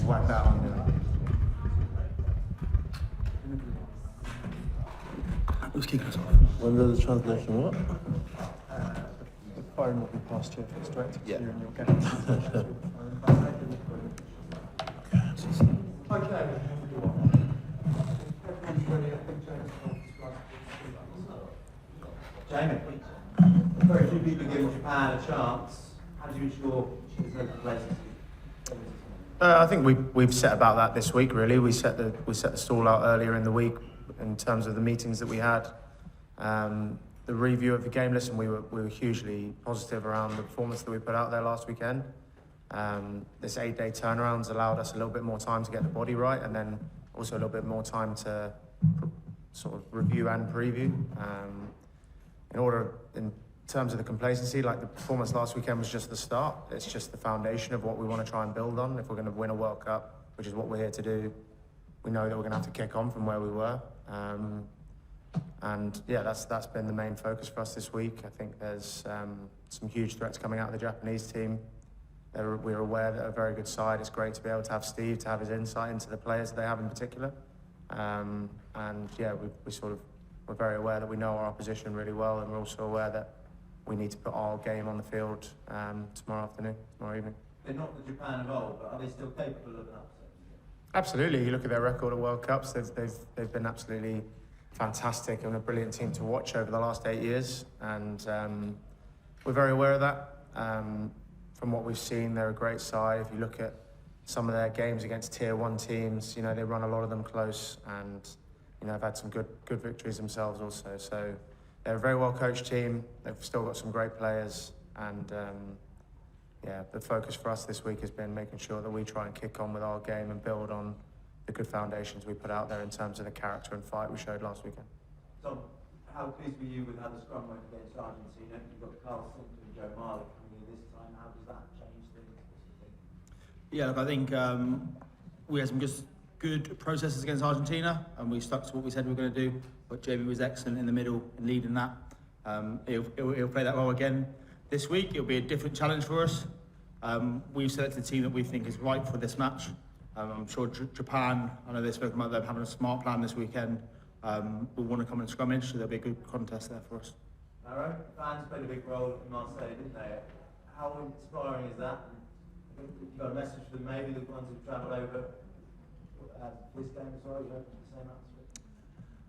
whack that on. Who's kicking us off? When does the translation what? The phone will be passed to you if it's directed to you and you'll get it. Jamie, very few people giving Japan a chance. How do you ensure there's no complacency? I think we've set about that this week. Really, we set the stall out earlier in the week in terms of the meetings that we had, the review of the game list, and we were hugely positive around the performance that we put out there last weekend. This 8-day turnaround's allowed us a little bit more time to get the body right, and then also a little bit more time to sort of review and preview. In terms of the complacency, like the performance last weekend was just the start. It's just the foundation of what we want to try and build on. If we're going to win a World Cup, which is what we're here to do, we know that we're going to have to kick on from where we were. And yeah, that's been the main focus for us this week. I think there's some huge threats coming out of the Japanese team. We're aware that they're a very good side. It's great to be able to have Steve, to have his insight into the players that they have in particular. And yeah, we're very aware that we know our opposition really well, and we're also aware that we need to put our game on the field tomorrow evening. They're not the Japan of old, but are they still capable of an upset? Absolutely. You look at their record at World Cups, they've been absolutely fantastic and a brilliant team to watch over the last 8 years, and we're very aware of that. From what we've seen, they're a great side. If you look at some of their games against Tier 1 teams, you know, they run a lot of them close, and you know, they've had some good victories themselves also. So they're a very well coached team. They've still got some great players, and yeah, the focus for us this week has been making sure that we try and kick on with our game and build on the good foundations we put out there in terms of the character and fight we showed last weekend. Tom, how pleased were you with how the scrum went against Argentina? You've got Carl Simpson and Joe Marley coming in this time. How does that change things? Yeah, look, I think we had some good processes against Argentina, and we stuck to what we said we were going to do. But Jamie was excellent in the middle and leading that. He'll play that role again this week. It'll be a different challenge for us. We've selected a team that we think is right for this match. I'm sure Japan, I know they've spoken about them having a smart plan this weekend. We'll want to come in scrummage, so there'll be a good contest there for us. Arrow, fans played a big role in Marseille, didn't they? How inspiring is that? You've got a message for them, maybe the ones who've travelled over this game as well, you open the same atmosphere?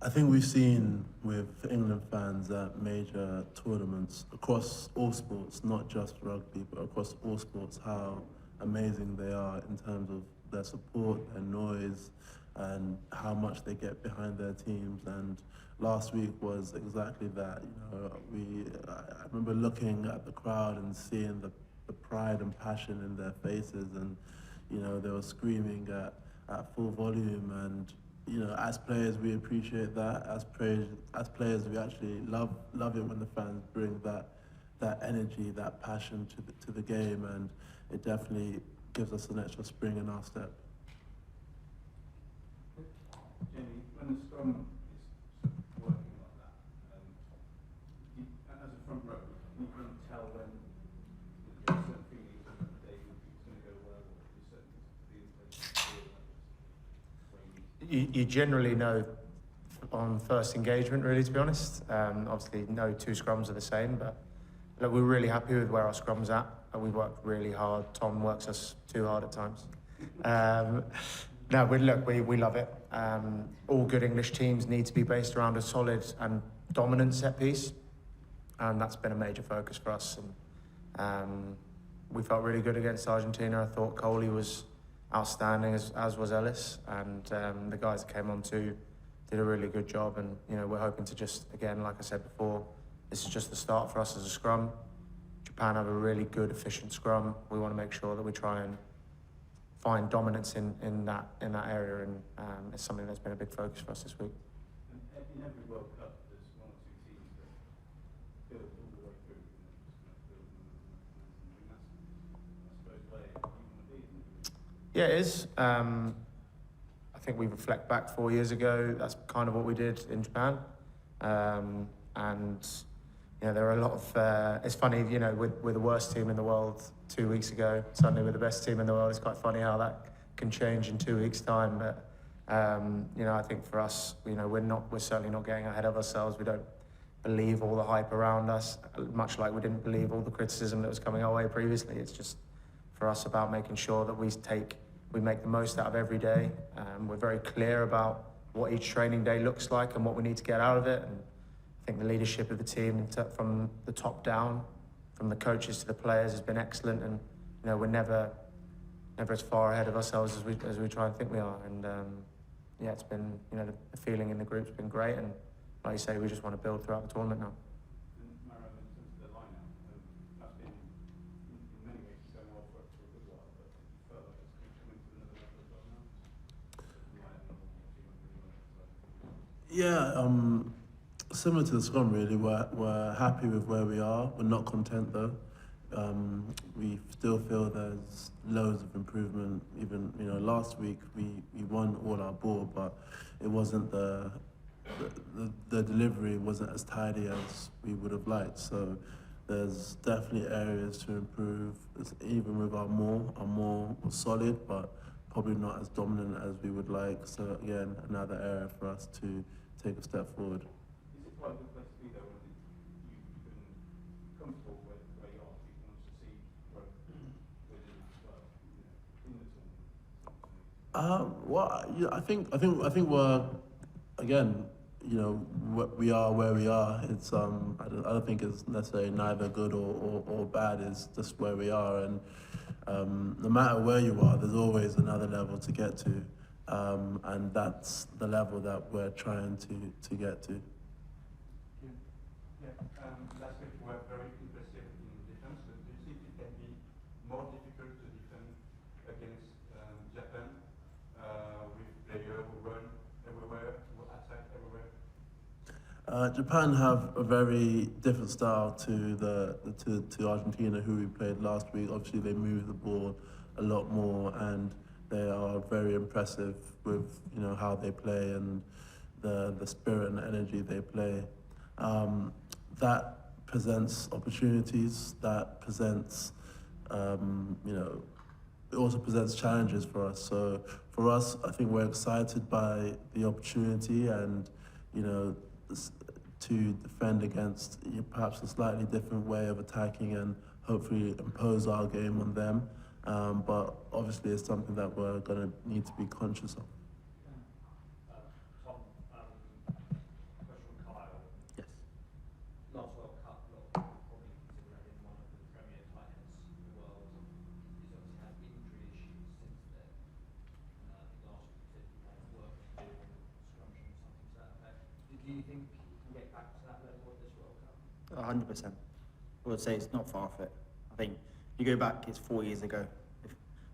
I think we've seen with England fans at major tournaments across all sports, not just rugby, but across all sports, how amazing they are in terms of their support, their noise, and how much they get behind their teams. And last week was exactly that. You know, I remember looking at the crowd and seeing the pride and passion in their faces, and you know, they were screaming at full volume. And you know, as players, we appreciate that. As players, we actually love it when the fans bring that energy, that passion to the game, and it definitely gives us an extra spring in our step. Jamie, when the scrum is working like that, as a front row, you can tell when there's certain feelings that the day is going to go well, or there's certain things to You generally know on first engagement, really, to be honest. Obviously, no two scrums are the same, but look, we're really happy with where our scrum's at. We've worked really hard. Tom works us too hard at times. No, we love it. All good English teams need to be based around a solid and dominant set piece, and that's been a major focus for us. And we felt really good against Argentina. I thought Coley was outstanding, as was Ellis, and the guys that came on too did a really good job. And you know, we're hoping to just, again, like I said before, this is just the start for us as a scrum. Japan have a really good, efficient scrum. We want to make sure that we try and find dominance in that area, and it's something that's been a big focus for us this week. in every World Cup, there's one or two teams that build all the way through, and that's, I suppose, where you want to be, isn't it? Yeah, it is. I think we reflect back 4 years ago, that's kind of what we did in Japan. And you know, there are a lot of, it's funny, you know, we're the worst team in the world 2 weeks ago, suddenly we're the best team in the world. It's quite funny how that can change in 2 weeks' time. But you know, I think for us, you know, we're certainly not getting ahead of ourselves. We don't believe all the hype around us, much like we didn't believe all the criticism that was coming our way previously. It's just for us about making sure that we make the most out of every day. We're very clear about what each training day looks like and what we need to get out of it. And I think the leadership of the team from the top down, from the coaches to the players, has been excellent. And you know, we're never as far ahead of ourselves as we try and think we are. And yeah, it's been, you know, the feeling in the group's been great. And like you say, we just want to build throughout the tournament now. And Maro, in terms of the line-out, that's been in many ways going well for a good while, but do you feel like it's coming to another level as well now? Yeah, similar to the scrum really, we're happy with where we are. We're not content though. We still feel there's loads of improvement. Even, you know, last week we won all our ball, but it wasn't the delivery wasn't as tidy as we would have liked. So there's definitely areas to improve. Even with our maul was solid, but probably not as dominant as we would like. So again, another area for us to take a step forward. Is it quite a good place to be though, when you've been comfortable where you are, you can also see growth within that as well, you know, in the tournament? Well, yeah, I think we're, again, you know, we are where we are. It's I don't think it's necessarily neither good or bad. It's just where we are, and no matter where you are, there's always another level to get to, and that's the level that we're trying to get to. Last week were very impressive in defense, but do you think it can be more difficult to defend against Japan with players who run everywhere, who attack everywhere? Japan have a very different style to Argentina, who we played last week. Obviously, they move the ball a lot more, and they are very impressive with, you know, how they play and the spirit and energy they play. That presents opportunities. That presents, you know, it also presents challenges for us. So for us, I think we're excited by the opportunity and, you know, to defend against perhaps a slightly different way of attacking and hopefully impose our game on them. But obviously it's something that we're going to need to be conscious of. Tom, question from Kyle. Yes. Last World Cup, a lot of people probably consider him one of the premier tight ends in the world. He's obviously had injury issues since then. I think last week he said he had work to do on scrums and something to that effect. Do you think he can get back to that level at this World Cup? 100%. I would say it's not far off it. I think you go back, it's 4 years ago. If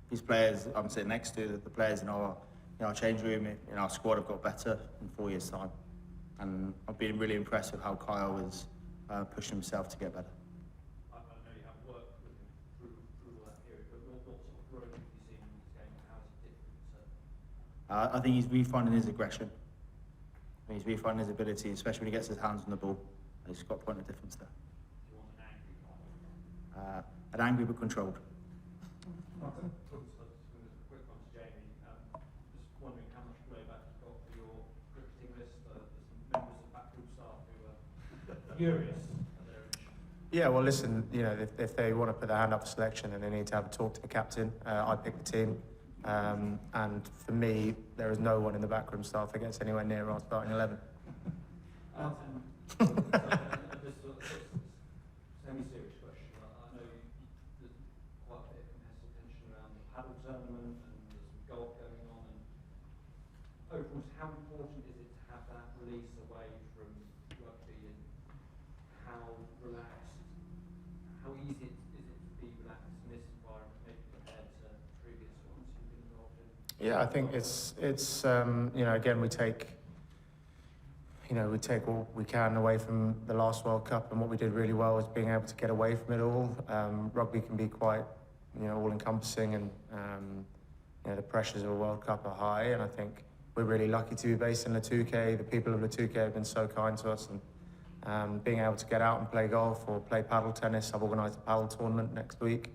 these players I'm sitting next to, the players in our change room, in our squad have got better in 4 years' time. And I've been really impressed with how Kyle is pushing himself to get better. I know you have worked with him through all that period, but what sort of growth have you seen in his game, and how is it different? I think he's refinding his aggression. I think he's refinding his ability, especially when he gets his hands on the ball. He's got a point of difference there. Do you want an angry Kyle? An angry but controlled. Martin? Just a quick one to Jamie. Just wondering how much playback you got for your cricketing list. There's some members of backroom staff who are furious at their issue. Yeah, well, listen, you know, if they want to put their hand up for selection, then they need to have a talk to the captain. I pick the team. And for me, there is no one in the backroom staff that gets anywhere near our starting 11. Martin, just sort of semi-serious question. I know there's quite a bit of competitive tension around the paddle tournament and there's some golf going on. And overall, how important is it to have that release away from rugby, and how relaxed, how easy is it to be relaxed in this environment, maybe compared to previous ones you've been involved in? Yeah, I think it's you know, again, we take what we can away from the last World Cup, and what we did really well was being able to get away from it all. Rugby can be quite, you know, all-encompassing, and you know, the pressures of a World Cup are high, and I think we're really lucky to be based in Le Touquet. The people of Le Touquet have been so kind to us, and being able to get out and play golf or play paddle tennis. I've organised a paddle tournament next week,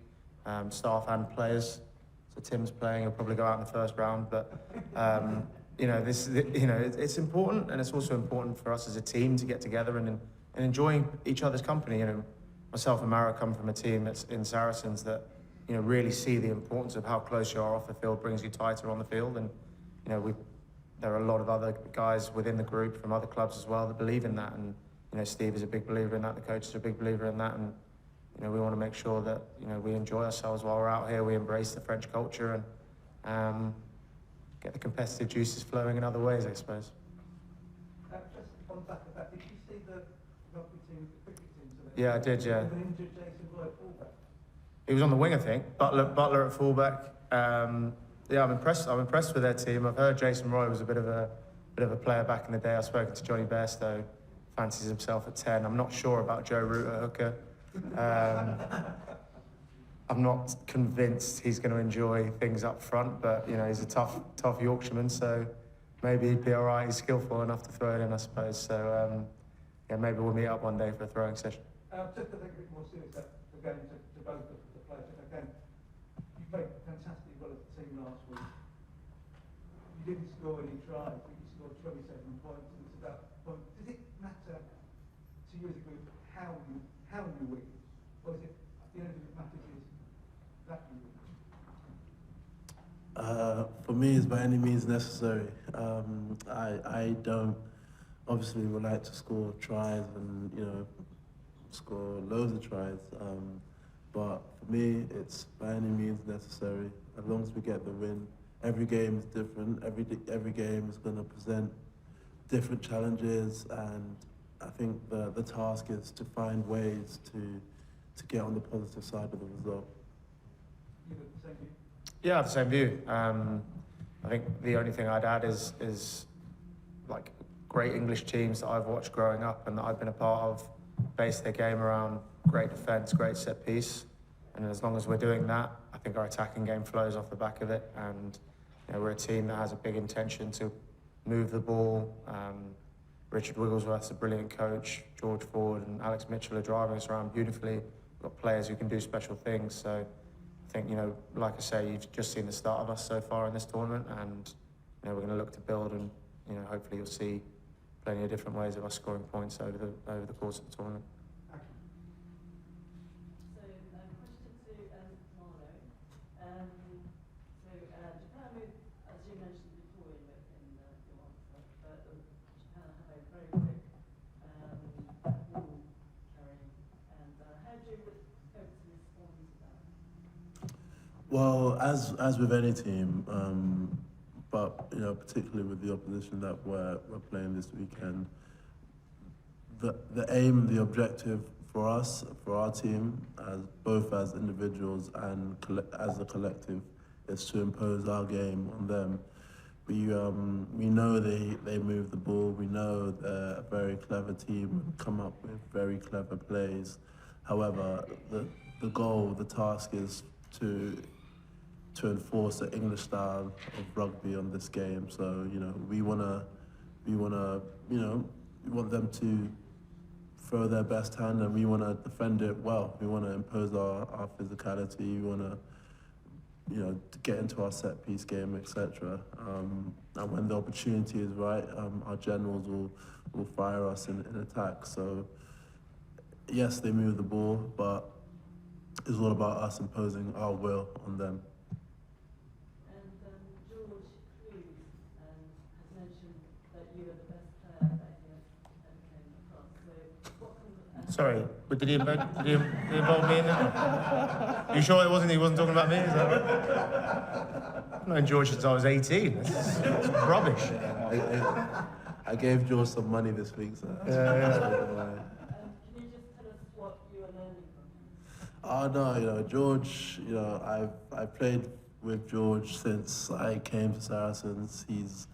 staff and players. It's a Tim's playing, he'll probably go out in the first round. But you know, it's important, and it's also important for us as a team to get together and enjoying each other's company. You know, myself and Mara come from a team that's in Saracens that, you know, really see the importance of how close you are off the field brings you tighter on the field. And you know, there are a lot of other guys within the group from other clubs as well that believe in that. And you know, Steve is a big believer in that. The coaches are a big believer in that. And you know, we want to make sure that, you know, we enjoy ourselves while we're out here. We embrace the French culture and get the competitive juices flowing in other ways, I suppose. Just on the back of that, did you see the rugby team, the cricket team today? Yeah, I did, yeah. With an injured Jason Roy at fullback. He was on the wing, I think. Butler at fullback. Yeah, I'm impressed with their team. I've heard Jason Roy was a bit of a player back in the day. I've spoken to Johnny Bairstow, fancies himself at 10. I'm not sure about Joe Root at hooker. I'm not convinced he's going to enjoy things up front, but you know, he's a tough Yorkshireman, so maybe he'd be all right. He's skillful enough to throw it in, I suppose. So yeah, maybe we'll meet up one day for a throwing session. Just to think a bit more serious, again, to both the players, again, you played fantastically well as a team last week. You didn't score any tries, but you scored 27 points, and it's about points. Does it matter to you as a group how you win, or is it the only thing that matters is that you win? For me, it's by any means necessary. I don't obviously would like to score tries and, you know, score loads of tries. But for me, it's by any means necessary. As long as we get the win, every game is different. Every game is going to present different challenges, and I think the task is to find ways to get on the positive side of the result. You got the same view? Yeah, I have the same view. I think the only thing I'd add is like great English teams that I've watched growing up and that I've been a part of base their game around great defence, great set piece, and as long as we're doing that, I think our attacking game flows off the back of it. And you know, we're a team that has a big intention to move the ball. Richard Wigglesworth's a brilliant coach. George Ford and Alex Mitchell are driving us around beautifully. We've got players who can do special things. So I think, you know, like I say, you've just seen the start of us so far in this tournament, and you know, we're going to look to build, and you know, hopefully you'll see plenty of different ways of us scoring points over the course of the tournament. So, question to Marlo. Japan, as you mentioned before in your answer, Japan have a very quick ball carrying, and how do you hope to respond to that? Well, as with any team, but you know, particularly with the opposition that we're playing this weekend, the aim, the objective for us, for our team, both as individuals and as a collective, is to impose our game on them. We know they move the ball. We know they're a very clever team and come up with very clever plays. However, the goal, the task is to enforce the English style of rugby on this game. So, you know, we want them to throw their best hand, and we want to defend it well. We want to impose our physicality. We want to, you know, to get into our set piece game, etc. And when the opportunity is right, our generals will fire us in attack. So, yes, they move the ball, but it's all about us imposing our will on them. George Hughes has mentioned that you are the best player that he has ever came across. So what can Sorry, but did he involve me in that? You sure he wasn't talking about me? Is that right? I've known George since I was 18. It's rubbish. I gave George some money this week, so that's can you just tell us what you are learning from him? No, you know, George, you know, I've played with George since I came to Saracens. He's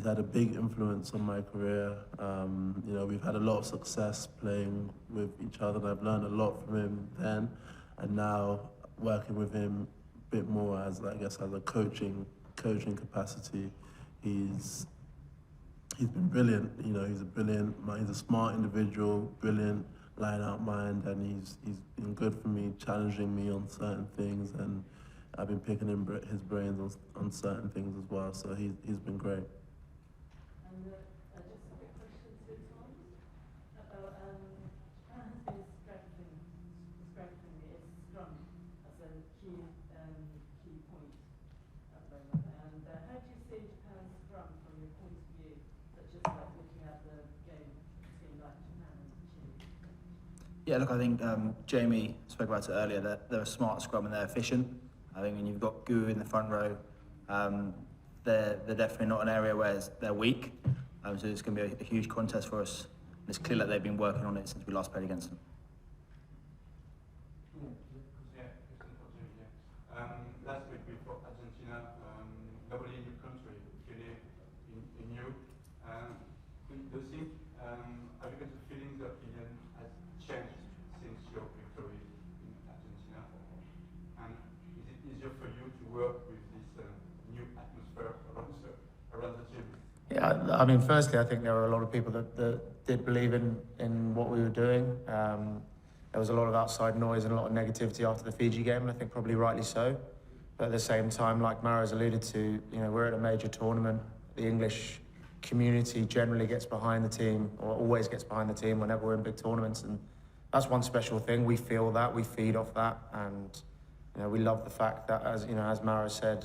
had a big influence on my career. You know, we've had a lot of success playing with each other, and I've learned a lot from him then, and now working with him a bit more as, I guess, as a coaching capacity. He's been brilliant. You know, he's a smart individual, brilliant line-out mind, and he's been good for me, challenging me on certain things, and I've been picking his brains on certain things as well. So he's been great. And just a quick question to Tom about Japan has been strengthening its scrum as a key point at the moment. And how do you see Japan's scrum from your point of view, such as like looking at the game between like Japan and Chile? Yeah, look, I think Jamie spoke about it earlier, that they're a smart scrum and they're efficient. I think when you've got Gu in the front row, they're definitely not an area where they're weak. So it's going to be a huge contest for us. And it's clear that they've been working on it since we last played against them. Last week we fought Argentina. Nobody in your country believed in you. Do you think, have you got the feeling the opinion has changed since your victory in Argentina? And is it easier for you to work with this new atmosphere around the gym? Yeah, I mean, firstly, I think there were a lot of people that did believe in what we were doing. There was a lot of outside noise and a lot of negativity after the Fiji game, and I think probably rightly so. But at the same time, like Maro's alluded to, we're at a major tournament. The English community generally gets behind the team, or always gets behind the team whenever we're in big tournaments, and that's one special thing. We feel that, we feed off that, and we love the fact that, as Maro said,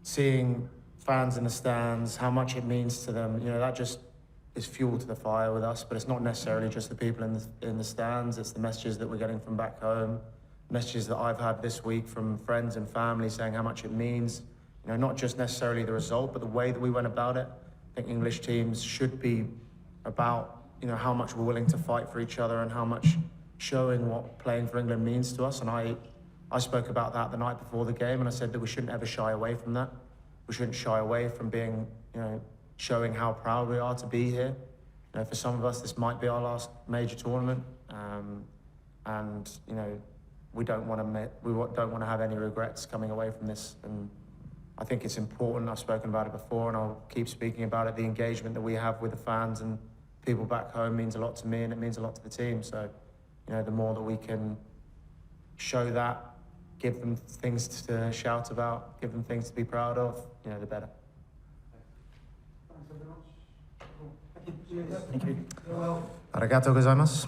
seeing fans in the stands, how much it means to them, that just is fuel to the fire with us. But it's not necessarily just the people in the stands, it's the messages that we're getting from back home, messages that I've had this week from friends and family saying how much it means, not just necessarily the result, but the way that we went about it. I think English teams should be about, how much we're willing to fight for each other and how much showing what playing for England means to us. And I spoke about that the night before the game, and I said that we shouldn't ever shy away from that. We shouldn't shy away from being, showing how proud we are to be here. For some of us, this might be our last major tournament, and we don't want to have any regrets coming away from this. And I think it's important. I've spoken about it before, and I'll keep speaking about it. The engagement that we have with the fans and people back home means a lot to me, and it means a lot to the team. So, the more that we can show that, give them things to shout about, give them things to be proud of, the better. Thanks very much. Cool. Thank you. Arigatou gozaimasu.